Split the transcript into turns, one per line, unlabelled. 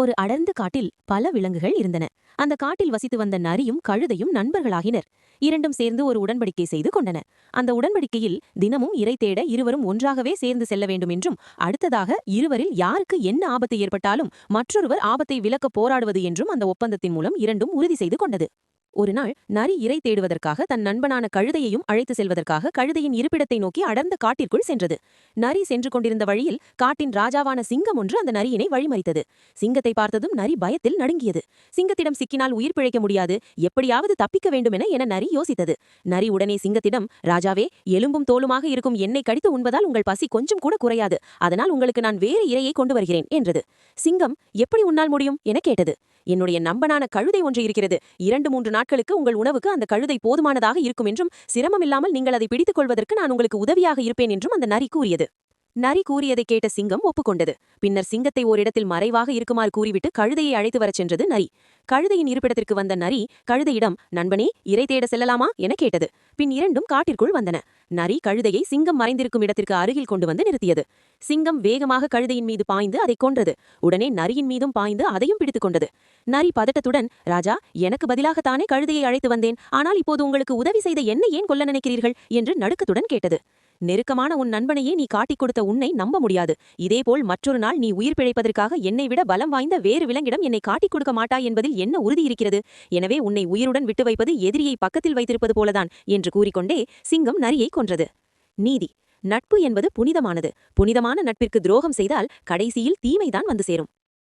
ஒரு அடர்ந்த காட்டில் பல விலங்குகள் இருந்தன. அந்த காட்டில் வசித்து வந்த நரியும் கழுதையும் நண்பர்களாகினர். இரண்டும் சேர்ந்து ஒரு உடன்படிக்கை செய்து கொண்டன. அந்த உடன்படிக்கையில் தினமும் இரை தேட இருவரும் ஒன்றாகவே சேர்ந்து செல்ல வேண்டும் என்றும், அடுத்ததாக இருவரில் யாருக்கு என்ன ஆபத்து ஏற்பட்டாலும் மற்றொருவர் ஆபத்தை விலக்க போராடுவது என்றும் அந்த ஒப்பந்தத்தின் மூலம் இரண்டும் உறுதி செய்து கொண்டது. ஒருநாள் நரி இரை தேடுவதற்காக தன் நண்பனான கழுதையையும் அழைத்து செல்வதற்காக கழுதையின் இருப்பிடத்தை நோக்கி அடர்ந்த காட்டிற்குள் சென்றது. நரி சென்று கொண்டிருந்த வழியில் காட்டின் ராஜாவான சிங்கம் ஒன்று அந்த நரியினை வழிமறித்தது. சிங்கத்தை பார்த்ததும் நரி பயத்தில் நடுங்கியது. சிங்கத்திடம் சிக்கினால் உயிர் பிழைக்க முடியாது, எப்படியாவது தப்பிக்க வேண்டுமென என நரி யோசித்தது. நரி உடனே சிங்கத்திடம், ராஜாவே, எலும்பும் தோலுமாக இருக்கும் என்னை கடித்து உண்பதால் உங்கள் பசி கொஞ்சம் கூட குறையாது, அதனால் உங்களுக்கு நான் வேறு இரையை கொண்டு வருகிறேன் என்றது. சிங்கம், எப்படி உன்னால் முடியும் என கேட்டது. என்னுடைய நண்பனான கழுதை ஒன்று இருக்கிறது. 2-3 நாட்களுக்கு உங்கள் உணவுக்கு அந்த கழுதை போதுமானதாக இருக்கும் என்றும், சிரமமில்லாமல் நீங்கள் அதை பிடித்துக் கொள்வதற்கு நான் உங்களுக்கு உதவியாக இருப்பேன் என்றும் அந்த நரி கூறியது. நரி கூறியதை கேட்ட சிங்கம் ஒப்புக்கொண்டது. பின்னர் சிங்கத்தை ஓரிடத்தில் மறைவாக இருக்குமாறு கூறிவிட்டு கழுதையை அழைத்து வரச் சென்றது நரி. கழுதையின் இருப்பிடத்திற்கு வந்த நரி கழுதையிடம், நண்பனே, இரை தேட செல்லலாமா என கேட்டது. பின் இரண்டும் காட்டிற்குள் வந்தன. நரி கழுதையை சிங்கம் மறைந்திருக்கும் இடத்திற்கு அருகில் கொண்டு வந்து நிறுத்தியது. சிங்கம் வேகமாக கழுதையின் மீது பாய்ந்து அதை கொன்றது. உடனே நரியின் மீதும் பாய்ந்து அதையும் பிடித்துக் கொண்டது. நரி பதட்டத்துடன், ராஜா, எனக்கு பதிலாகத்தானே கழுதையை அழைத்து வந்தேன், ஆனால் இப்போது உங்களுக்கு உதவி செய்த என்னை ஏன் கொல்ல நினைக்கிறீர்கள் என்று நடுக்கத்துடன் கேட்டது. நெருக்கமான உன் நண்பனையே நீ காட்டிக் கொடுத்த உன்னை நம்ப முடியாது. இதேபோல் மற்றொரு நாள் நீ உயிர் பிழைப்பதற்காக என்னை விட பலம் வாய்ந்த வேறு விலங்கிடம் என்னை காட்டிக் கொடுக்க மாட்டாய் என்பதில் என்ன உறுதி இருக்கிறது? எனவே உன்னை உயிருடன் விட்டு வைப்பது எதிரியை பக்கத்தில் வைத்திருப்பது போலதான் என்று கூறிக்கொண்டே சிங்கம் நரியை கொன்றது. நீதி: நட்பு என்பது புனிதமானது. புனிதமான நட்பிற்கு துரோகம் செய்தால் கடைசியில் தீமைதான் வந்து சேரும்.